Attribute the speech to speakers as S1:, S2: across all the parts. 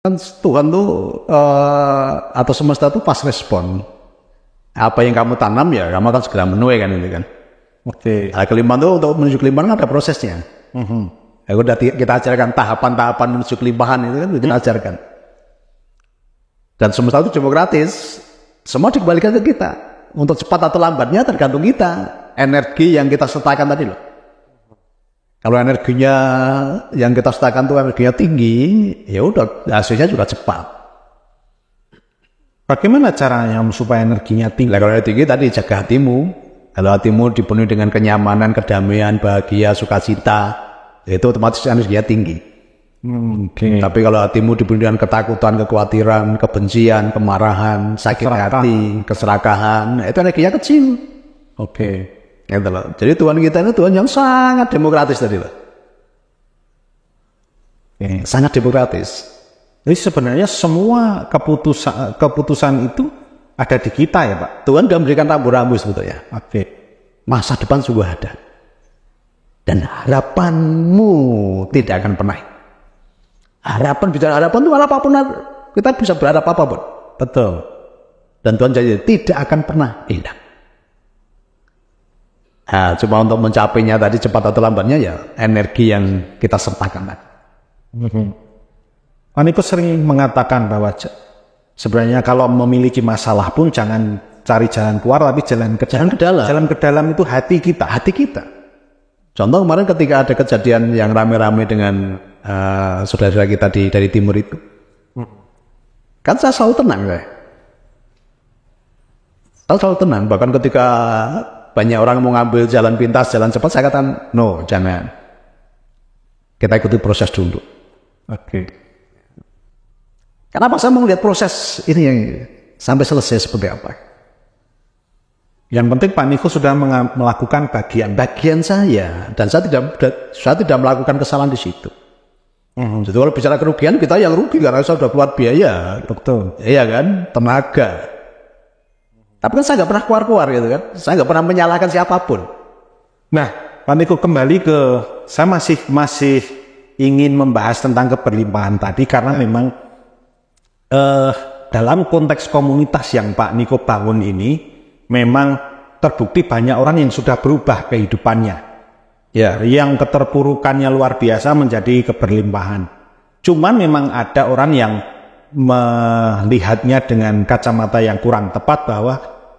S1: Kan Tuhan tuh atau semesta tuh pas respon. Apa yang kamu tanam ya kamu akan segera menuai kan itu kan.
S2: Oke.
S1: Nah, kelimpahan tuh untuk menuju kelimpahan kan ada prosesnya. Ya, udah kita ajarkan tahapan-tahapan menuju kelimpahan itu kan kita ajarkan. Dan semesta itu demokratis. Semua dikembalikan ke kita. Untuk cepat atau lambatnya tergantung kita. Energi yang kita sertakan tadi loh. Kalau energinya yang kita sertakan tuh energinya tinggi, ya udah hasilnya juga cepat.
S2: Bagaimana caranya supaya energinya tinggi?
S1: Nah, kalau tinggi tadi jaga hatimu. Kalau hatimu dipenuhi dengan kenyamanan, kedamaian, bahagia, sukacita, itu otomatis energinya tinggi.
S2: Okay.
S1: Tapi kalau hatimu dipenuhi dengan ketakutan, kekhawatiran, kebencian, kemarahan, sakit hati, keserakahan, itu energinya kecil.
S2: Oke.
S1: Gitu loh. Jadi Tuhan kita ini Tuhan yang sangat demokratis tadi loh. Sangat demokratis.
S2: Jadi sebenarnya semua keputusan itu ada di kita ya Pak?
S1: Tuhan sudah memberikan rambu-rambu sebetulnya.
S2: Oke.
S1: Masa depan sungguh ada. Dan harapanmu tidak akan pernah. Harapan, bicara harapan itu apapun, kita bisa berharap apapun.
S2: Betul.
S1: Dan Tuhan janji tidak akan pernah hilang. Nah, cuma untuk mencapainya tadi cepat atau lambatnya ya energi yang kita sertakan tadi.
S2: Pak Niko sering mengatakan bahwa sebenarnya kalau memiliki masalah pun jangan cari jalan keluar, tapi jalan ke dalam. Jalan ke dalam itu hati kita.
S1: Hati kita. Contoh kemarin ketika ada kejadian yang rame-rame dengan saudara-saudara kita dari timur itu. Kan saya selalu tenang. Saya selalu tenang. Bahkan ketika banyak orang mau ngambil jalan pintas, jalan cepat, saya katakan, no, jangan. Kita ikuti proses dulu.
S2: Oke.
S1: Kenapa saya mau lihat proses ini yang sampai selesai seperti apa?
S2: Yang penting Pak Niko sudah melakukan bagian
S1: saya, dan saya tidak melakukan kesalahan di situ. Jadi kalau bicara kerugian, kita yang rugi karena saya sudah keluar biaya.
S2: Betul.
S1: Iya kan, tenaga. Tapi kan saya nggak pernah keluar gitu kan, saya nggak pernah menyalahkan siapapun.
S2: Nah, Pak Niko kembali ke, saya masih ingin membahas tentang keberlimpahan tadi karena memang dalam konteks komunitas yang Pak Niko bangun ini, memang terbukti banyak orang yang sudah berubah kehidupannya. Ya, yang keterpurukannya luar biasa menjadi keberlimpahan. Cuman memang ada orang yang melihatnya dengan kacamata yang kurang tepat bahwa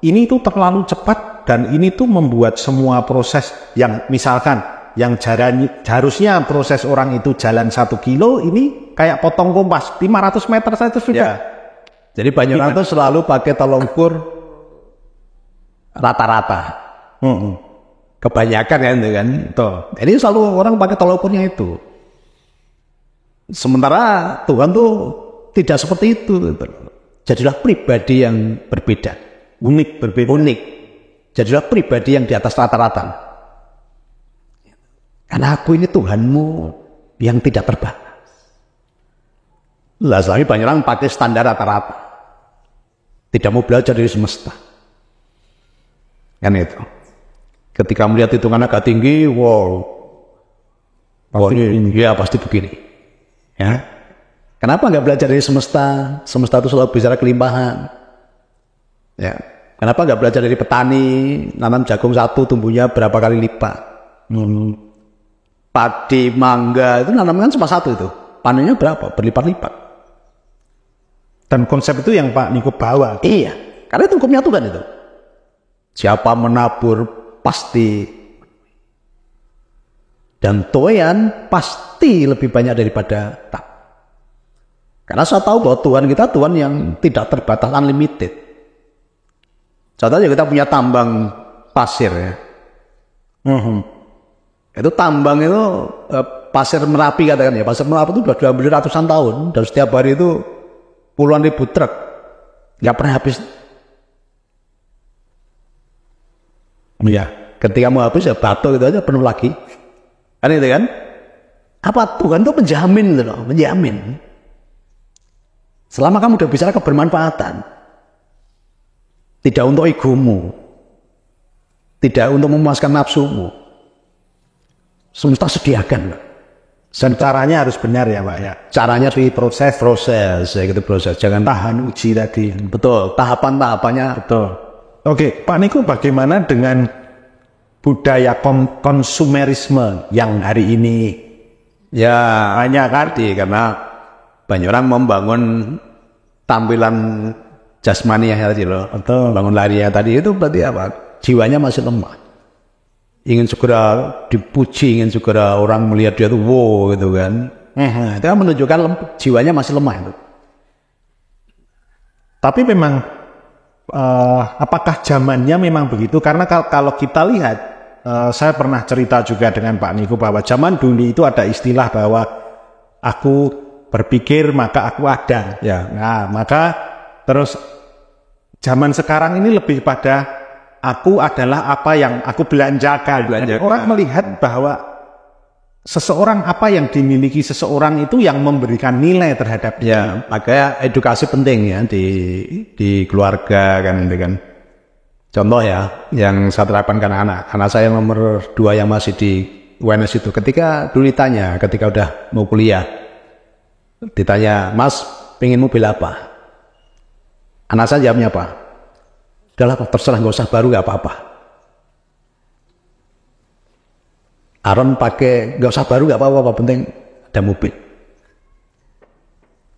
S2: ini tuh terlalu cepat dan ini tuh membuat semua proses yang misalkan yang harusnya proses orang itu jalan 1 kilo ini kayak potong kompas 500 meter saja sudah.
S1: Ya. Jadi banyak orang tuh selalu pakai tolok ukur rata-rata. Kebanyakan kan itu kan. Tuh. Ini selalu orang pakai tolok ukurnya itu. Sementara Tuhan tuh tidak seperti itu. Jadilah pribadi yang berbeda. Unik. Jadilah pribadi yang di atas rata-rata. Karena aku ini Tuhanmu yang tidak terbatas. Lah, selama banyak orang pakai standar rata-rata. Tidak mau belajar dari semesta. Kan itu. Ketika melihat hitungan agak tinggi, wow, ini ya pasti begini. Ya. Kenapa nggak belajar dari semesta? Semesta itu selalu bicara kelimpahan. Ya. Kenapa nggak belajar dari petani, nanam jagung 1 tumbuhnya berapa kali lipat? Padi, mangga itu nanamnya cuma 1 itu, panennya berapa? Berlipat-lipat.
S2: Dan konsep itu yang Pak Niko bawa.
S1: Iya, karena itu hukumnya Tuhan itu. Siapa menabur pasti, dan toyan pasti lebih banyak daripada tak. Karena saya tahu bahwa Tuhan kita Tuhan yang tidak terbatas, unlimited. Contohnya kita punya tambang pasir ya. Itu tambang itu pasir Merapi katakan ya. Pasir Merapi itu sudah diambil ratusan tahun dan setiap hari itu puluhan ribu truk. Nggak pernah habis. Ya, ketika mau habis ya batu gitu aja penuh lagi. Kan itu kan? Apa Tuhan itu menjamin gitu loh, menjamin. Selama kamu udah bicara kebermanfaatan, tidak untuk egomu, tidak untuk memuaskan nafsumu, semesta sediakan.
S2: Dan caranya harus benar ya Pak ya.
S1: Caranya proses ya gitu, proses. Jangan
S2: Tahan uji tadi.
S1: betul, tahapan-tahapannya.
S2: Betul. Oke, Pak Niko, bagaimana dengan budaya konsumerisme yang hari ini
S1: Ya hanya karena banyak orang membangun tampilan jasmani yang tadi loh.
S2: Betul.
S1: Bangun larinya tadi itu berarti apa? Jiwanya masih lemah. Ingin segera dipuji, ingin segera orang melihat dia tuh wow gitu kan. Itu kan menunjukkan jiwanya masih lemah itu.
S2: Tapi memang apakah zamannya memang begitu? Karena kalau kita lihat, saya pernah cerita juga dengan Pak Niko bahwa zaman dulu itu ada istilah bahwa aku berpikir maka aku ada.
S1: Ya.
S2: Nah, maka terus zaman sekarang ini lebih pada aku adalah apa yang aku belanjakan. Orang melihat bahwa seseorang, apa yang dimiliki seseorang itu yang memberikan nilai terhadap dia.
S1: Ya, makanya edukasi penting ya di keluarga kan itu kan. Contoh ya, yang saya terapkan ke anak saya nomor 2 yang masih di UNS itu, ketika dulu ditanya, ketika udah mau kuliah, ditanya, Mas, pengen mobil apa? Anak saya jawabnya apa? Udahlah, terserah, nggak usah baru, nggak apa-apa. Aaron pakai, nggak usah baru, nggak apa-apa, penting ada mobil.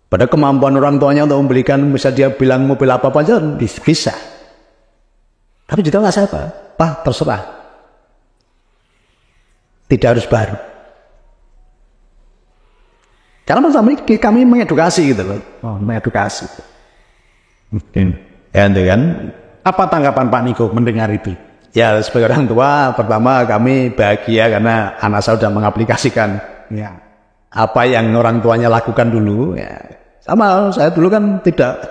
S1: Pada kemampuan orang tuanya untuk membelikan, bisa dia bilang mobil apa aja bisa. Tapi juga nggak saya Pak, terserah. Tidak harus baru. Karena pertama kami mengedukasi gitu loh. Mengedukasi.
S2: Mungkin.
S1: Ya itu kan.
S2: Apa tanggapan Pak Niko mendengar itu?
S1: Ya sebagai orang tua, pertama kami bahagia karena anak saya sudah mengaplikasikan
S2: Ya.
S1: apa yang orang tuanya lakukan dulu. Ya. Sama saya dulu kan tidak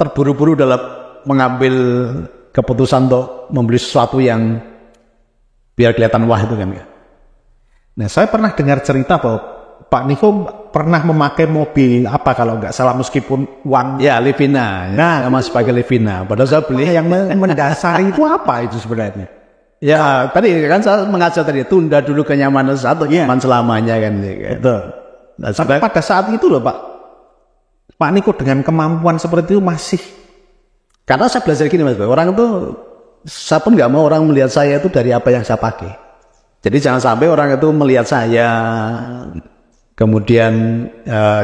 S1: terburu-buru dalam mengambil keputusan untuk membeli sesuatu yang biar kelihatan wah itu kan.
S2: Nah, saya pernah dengar cerita bahwa Pak Niko pernah memakai mobil apa kalau nggak salah meskipun uang.
S1: Ya, Livina. Nah, masih pakai Livina. Padahal saya beli
S2: Yang mendasari itu apa itu sebenarnya?
S1: ya tadi kan saya mengajar tadi, tunda dulu kenyamanan satu, nyaman selamanya kan.
S2: Betul. Nah, pada saat itu loh Pak Niko dengan kemampuan seperti itu masih.
S1: Karena saya belajar gini Mas, orang itu, saya pun nggak mau orang melihat saya itu dari apa yang saya pakai. Jadi jangan sampai orang itu melihat saya, kemudian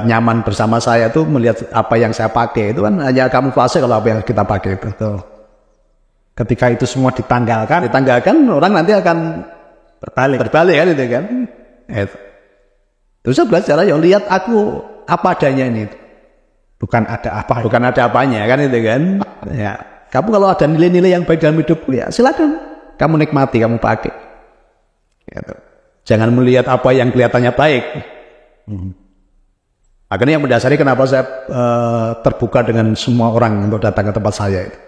S1: nyaman bersama saya itu melihat apa yang saya pakai. Itu kan hanya kamuflase kalau apa yang kita pakai itu.
S2: Betul. Ketika itu semua ditanggalkan,
S1: orang nanti akan berbalik kan itu kan. Terus saya belajar aja, lihat aku apa adanya ini.
S2: bukan ada
S1: apanya kan itu kan. Ya, kamu kalau ada nilai-nilai yang baik dalam hidupku ya silakan kamu nikmati, kamu pakai. Gitu. Jangan melihat apa yang kelihatannya baik. Akhirnya yang mendasari kenapa saya terbuka dengan semua orang untuk datang ke tempat saya itu.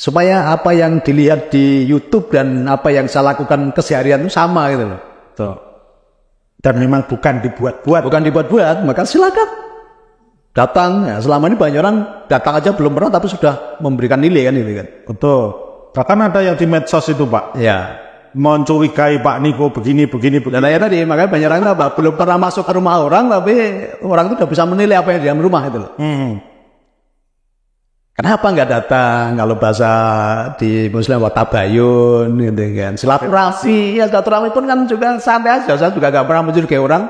S1: Supaya apa yang dilihat di YouTube dan apa yang saya lakukan keseharian itu sama gitu loh.
S2: Tuh. Dan memang bukan dibuat-buat,
S1: maka silakan datang. Ya, selama ini banyak orang datang aja belum pernah tapi sudah memberikan nilai kan itu kan.
S2: Betul. Bahkan ada yang di medsos itu Pak.
S1: Ya.
S2: Mencurigai Pak Niko begini.
S1: Dan akhirnya tadi makanya banyak orang belum pernah masuk ke rumah orang tapi orang itu sudah bisa menilai apa yang di dalam rumah itu loh. Kenapa nggak datang? Kalau bahasa di Muslim tabayun gitu kan. Silaturahmi, ya silaturahmi pun kan juga santai aja. Saya juga nggak pernah mencurigai orang.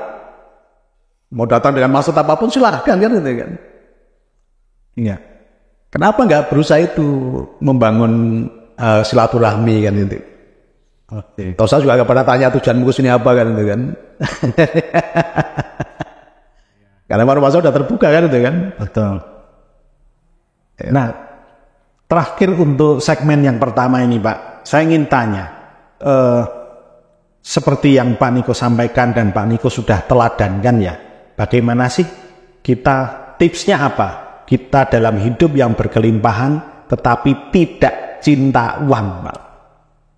S1: Mau datang dengan maksud apapun silahkan kan gitu kan.
S2: Iya.
S1: Kenapa nggak berusaha itu membangun silaturahmi kan itu?
S2: Oke.
S1: Toh saya juga nggak pernah tanya tujuanmu ke sini apa kan itu kan. Karena baru sudah terbuka kan itu kan.
S2: Betul. Nah, terakhir untuk segmen yang pertama ini Pak, saya ingin tanya, seperti yang Pak Niko sampaikan dan Pak Niko sudah teladankan ya, bagaimana sih kita, tipsnya apa? Kita dalam hidup yang berkelimpahan tetapi tidak cinta uang Pak.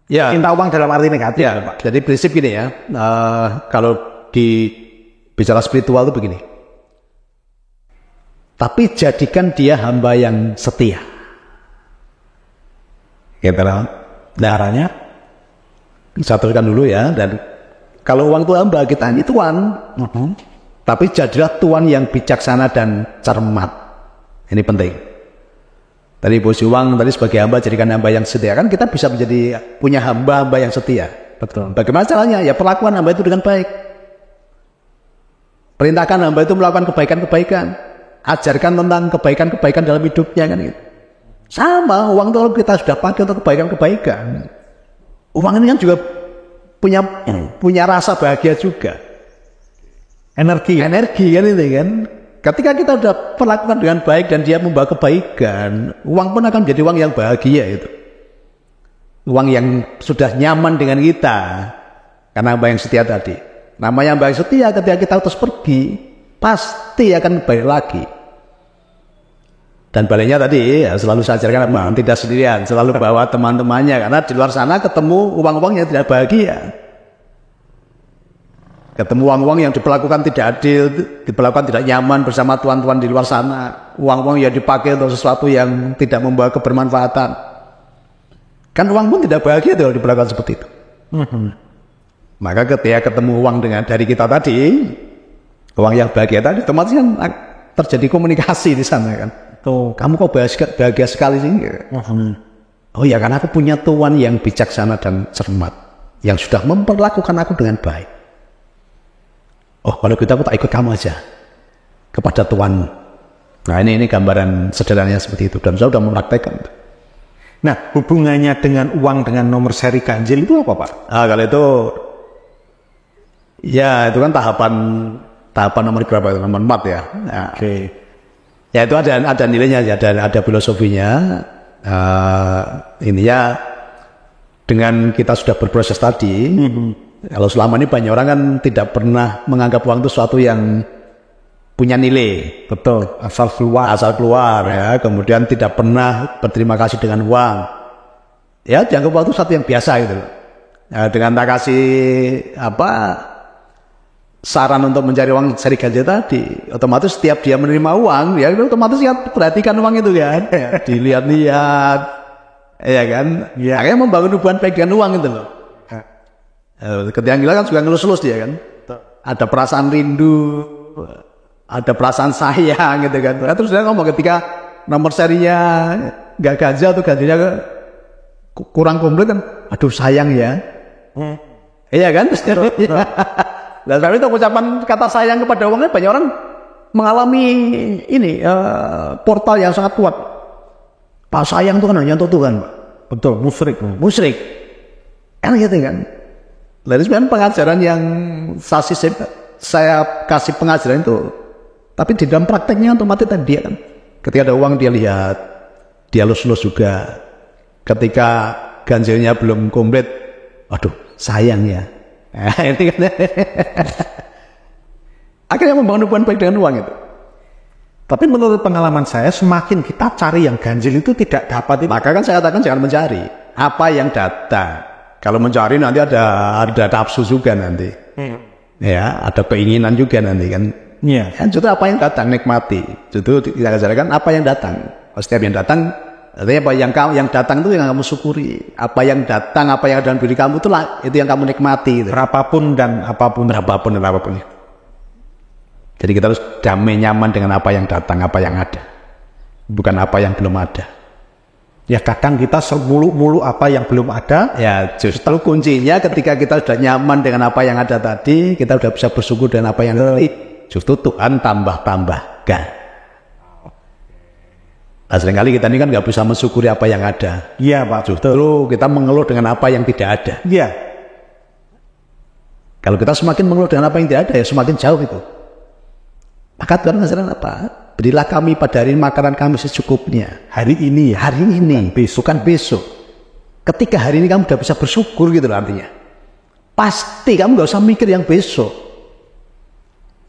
S1: Ya.
S2: Cinta uang dalam arti negatif
S1: ya,
S2: Pak.
S1: Jadi prinsip gini ya, kalau di bicara spiritual itu begini. Tapi jadikan dia hamba yang setia. Gitu loh.
S2: Caranya?
S1: Saya teruskan dulu ya. Dan kalau uang itu hamba, kita ini tuan. Tapi jadilah tuan yang bijaksana dan cermat. Ini penting. Tadi posisi uang tadi sebagai hamba, jadikan hamba yang setia. Kan kita bisa menjadi punya hamba-hamba yang setia.
S2: Betul.
S1: Bagaimana caranya? Ya perlakuan hamba itu dengan baik. Perintahkan hamba itu melakukan kebaikan-kebaikan. Ajarkan tentang kebaikan-kebaikan dalam hidupnya kan gitu. Sama, uang itu kalau kita sudah pakai untuk kebaikan-kebaikan. Uang ini kan juga punya rasa bahagia juga. Energi kan itu kan. Ketika kita sudah perlakukan dengan baik dan dia membawa kebaikan, uang pun akan menjadi uang yang bahagia itu. Uang yang sudah nyaman dengan kita. Karena hamba yang setia tadi. Namanya hamba yang setia ketika kita terus pergi, pasti akan balik lagi. Dan baliknya tadi ya, selalu saya ajarkan tidak sendirian, selalu bawa teman-temannya. Karena di luar sana ketemu uang-uang yang tidak bahagia. Ketemu uang-uang yang diperlakukan tidak adil, diperlakukan tidak nyaman bersama tuan-tuan di luar sana. Uang-uang yang dipakai untuk sesuatu yang tidak membawa kebermanfaatan. Kan uang pun tidak bahagia kalau diperlakukan seperti itu. Maka ketika ketemu uang dari kita tadi, uang yang bahagia tadi, otomatis kan terjadi komunikasi di sana kan. Tuh, kamu kok bahagia sekali sih? Oh ya, karena aku punya tuan yang bijaksana dan cermat, yang sudah memperlakukan aku dengan baik. Oh, kalau gitu aku tak ikut kamu aja kepada tuan. Nah, ini gambaran sederhananya seperti itu, dan saya sudah mempraktekkan.
S2: Nah, hubungannya dengan uang dengan nomor seri ganjil itu apa, Pak?
S1: Kalau itu, ya itu kan tahapan nomor berapa itu? Nomor 4 ya. Nah,
S2: Oke.
S1: Ya itu ada nilainya, ada filosofinya. Ini ya dengan kita sudah berproses tadi. Kalau selama ini banyak orang kan tidak pernah menganggap uang itu sesuatu yang punya nilai.
S2: Betul. Asal keluar
S1: ya. Kemudian tidak pernah berterima kasih dengan uang. Ya dianggap uang itu sesuatu yang biasa gitu. Ya, dengan tak kasih saran untuk mencari uang seri ganjil tadi, otomatis setiap dia menerima uang, ya otomatis ya perhatikan uang itu kan, dilihat-lihat, ya kan, ya akhirnya membangun hubungan baik dengan uang itu loh. Ketika gila kan juga ngelus-ngelus dia kan, ada perasaan rindu, ada perasaan sayang gitu kan. Terus dia ngomong ketika nomor serinya nggak ganjil atau ganjilnya kurang komplit kan, aduh sayang ya, iya kan. Nah, tapi itu ucapan kata sayang kepada uangnya banyak orang mengalami ini portal yang sangat kuat. Pak sayang itu kan hanya untuk Tuhan, Pak.
S2: Betul, musyrik.
S1: Kan gitu kan. Lalu sebenarnya pengajaran yang saya kasih pengajaran itu, tapi di dalam prakteknya otomatis tadi dia kan, ketika ada uang dia lihat, dia lus-lus juga. Ketika ganjilnya belum komplit, aduh sayang ya. Ini kan akhirnya membangun hubungan baik dengan uang itu.
S2: Tapi menurut pengalaman saya, semakin kita cari yang ganjil itu tidak dapat.
S1: Maka kan saya katakan jangan mencari apa yang datang. Kalau mencari nanti ada nafsu juga nanti. Ya, ada keinginan juga nanti kan.
S2: Iya.
S1: Kan justru apa yang datang nikmati. Justru kita ajarkan apa yang datang. Setiap yang datang, artinya apa yang datang itu yang kamu syukuri. Apa yang datang, apa yang ada dalam diri kamu itu yang kamu nikmati. Itu.
S2: Berapapun dan apapun.
S1: Jadi kita harus damai nyaman dengan apa yang datang, apa yang ada. Bukan apa yang belum ada.
S2: Ya kadang kita mulu apa yang belum ada.
S1: Ya justru kuncinya ketika kita sudah nyaman dengan apa yang ada tadi, kita sudah bisa bersyukur dengan apa yang ada. Justru Tuhan tambah-tambahkan. Nah, seringkali kita ini kan nggak bisa mensyukuri apa yang ada.
S2: Iya Pak.
S1: Justru kita mengeluh dengan apa yang tidak ada.
S2: Iya.
S1: Kalau kita semakin mengeluh dengan apa yang tidak ada, ya semakin jauh itu. Maka Tuhan mengajarkan apa? Berilah kami pada hari ini makanan kami secukupnya.
S2: Hari ini
S1: besok kan besok. Ketika hari ini kamu sudah bisa bersyukur gitu loh artinya. Pasti kamu nggak usah mikir yang besok.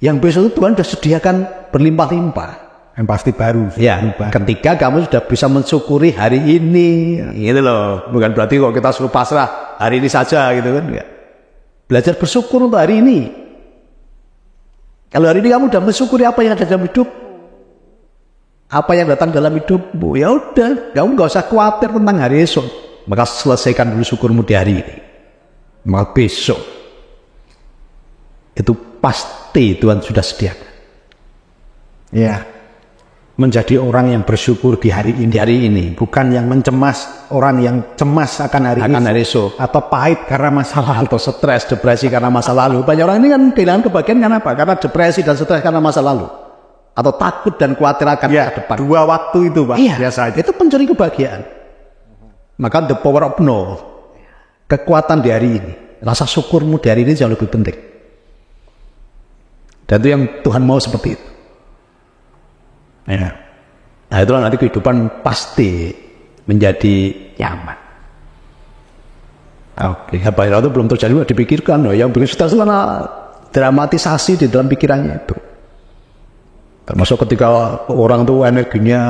S1: Yang besok itu Tuhan sudah sediakan berlimpah-limpah.
S2: Yang pasti baru.
S1: Ya, ketika kamu sudah bisa mensyukuri hari ini, gitu loh. Bukan berarti kok kita suruh pasrah hari ini saja gitu kan. Enggak. Belajar bersyukur untuk hari ini. Kalau hari ini kamu sudah mensyukuri apa yang ada dalam hidup, apa yang datang dalam hidupmu, ya udah, kamu nggak usah khawatir tentang hari esok. Maka selesaikan dulu syukurmu di hari ini. maka besok itu pasti Tuhan sudah sediakan.
S2: Ya, menjadi orang yang bersyukur di hari ini.
S1: Di hari ini,
S2: bukan yang mencemas, orang yang cemas akan hari
S1: esok,
S2: atau pahit karena masa lalu,
S1: atau stres, depresi karena masa lalu. Banyak orang ini kan kehilangan kebahagiaan karena apa? Karena depresi dan stres karena masa lalu, atau takut dan khawatir akan
S2: ya,
S1: ke depan.
S2: Dua waktu itu, Pak.
S1: Iya,
S2: biasa aja.
S1: Itu pencuri kebahagiaan. Maka the power of no, kekuatan di hari ini, rasa syukurmu di hari ini jauh lebih penting. Dan itu yang Tuhan mau seperti itu. Ya. Nah itulah nanti kehidupan pasti menjadi nyaman. Oke, apa itu belum terjadi, dipikirkan. Yang bikin stres adalah dramatisasi di dalam pikirannya itu. Termasuk ketika orang itu energinya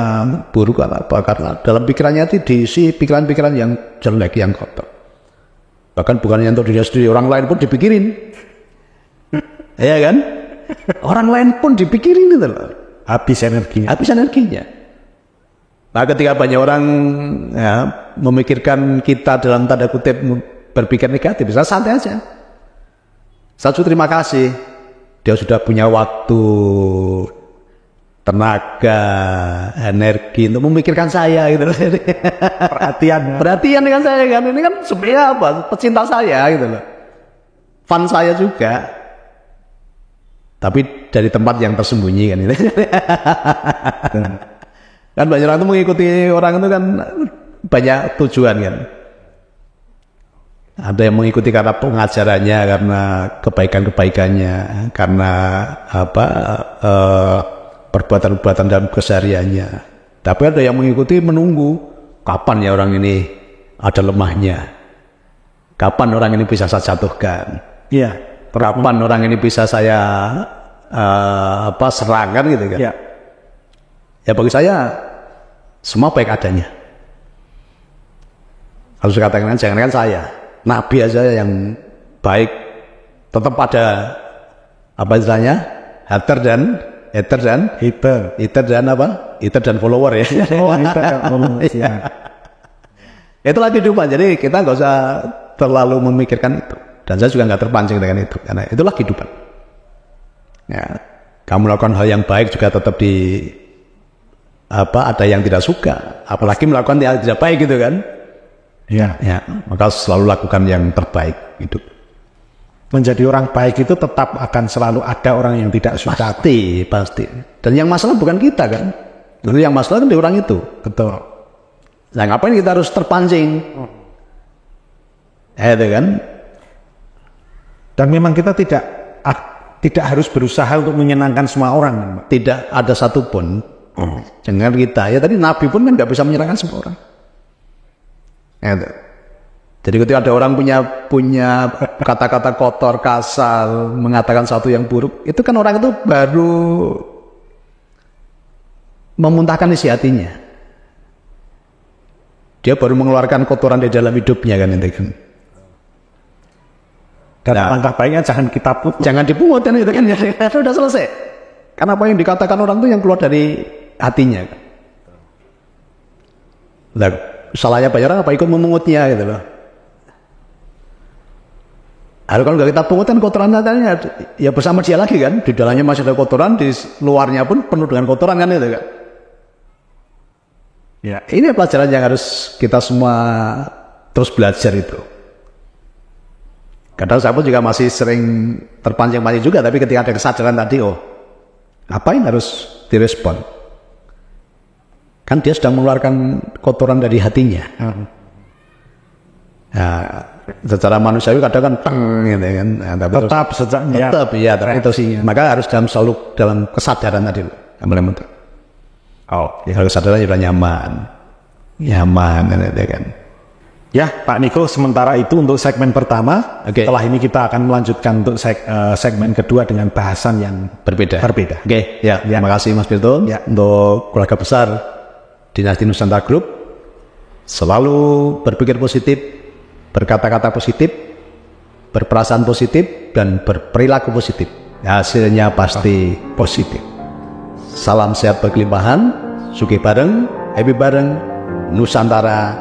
S1: buruk apa, karena dalam pikirannya itu diisi pikiran-pikiran yang jelek, yang kotor. Bahkan bukan yang untuk dirinya sendiri, orang lain pun dipikirin. Iya kan? Orang lain pun dipikirin itu loh.
S2: Habis energinya.
S1: Nah ketika banyak orang memikirkan kita dalam tanda kutip berpikir negatif, saya santai aja. Satu, terima kasih, dia sudah punya waktu, tenaga, energi untuk memikirkan saya gitu. Perhatian dengan saya kan, ini kan sebenarnya apa? Pecinta saya gitu loh, fan saya juga. Tapi dari tempat yang tersembunyi kan ini. Kan banyak orang itu mengikuti orang itu kan banyak tujuan kan. Ada yang mengikuti karena pengajarannya, karena kebaikan-kebaikannya, karena perbuatan-perbuatan dalam kesehariannya. Tapi ada yang mengikuti menunggu kapan ya orang ini ada lemahnya, kapan orang ini bisa saya jatuhkan. Iya. Kapan orang ini bisa saya serangan gitu kan? Ya. Ya bagi saya semua baik adanya. Harus katakan, jangankan saya, Nabi aja yang baik, tetap ada apa istilahnya, hater dan follower ya. Oh, ya. Itulah kehidupan. Jadi kita nggak usah terlalu memikirkan itu. Dan saya juga nggak terpancing dengan itu, karena itulah kehidupan. Ya, kamu melakukan hal yang baik juga tetap ada yang tidak suka, apalagi melakukan yang tidak baik gitu kan. Ya, maka selalu lakukan yang terbaik itu.
S2: Menjadi orang baik itu tetap akan selalu ada orang yang tidak suka.
S1: Pasti. Dan yang masalah bukan kita kan. Dulu yang masalah kan di orang itu.
S2: Betul.
S1: Nah, ngapain kita harus terpancing? Itu kan.
S2: Dan memang kita tidak harus berusaha untuk menyenangkan semua orang.
S1: Tidak ada satupun. Jangan kita. Ya tadi Nabi pun kan nggak bisa menyenangkan semua orang. Jadi ketika ada orang punya kata-kata kotor, kasar, mengatakan sesuatu yang buruk, itu kan orang itu baru memuntahkan isi hatinya. Dia baru mengeluarkan kotoran di dalam hidupnya kan itu kan.
S2: Dan langkah baiknya jangan
S1: dipungut kan itu kan ya, sudah selesai. Karena apa yang dikatakan orang itu yang keluar dari hatinya. Nah, salahnya banyak orang apa ikut memungutnya gitu loh. Kalau nggak kita pungut kan kotoran hatinya ya bersama dia lagi kan. Di dalamnya masih ada kotoran, di luarnya pun penuh dengan kotoran kan itu kan. Ya, ini pelajaran yang harus kita semua terus belajar itu. Kadang saya pun juga masih sering terpancing-pancing juga, tapi ketika ada kesadaran tadi, ngapain harus direspon? Kan dia sedang mengeluarkan kotoran dari hatinya. Nah, secara manusiawi kadang kan gitu kan. Nah, tapi tetap itu sih. Maka harus dalam kesadaran tadi. Kalau kesadaran sudah nyaman gitu kan.
S2: Ya, Pak Niko, sementara itu untuk segmen pertama. Setelah ini kita akan melanjutkan untuk segmen kedua dengan bahasan yang berbeda.
S1: Terima kasih Mas Pirto. Untuk keluarga besar Dinasti Nusantara Group, selalu berpikir positif, berkata-kata positif, berperasaan positif, dan berperilaku positif. Hasilnya pasti positif. Salam sehat berkelimpahan, sugih bareng, happy bareng, Nusantara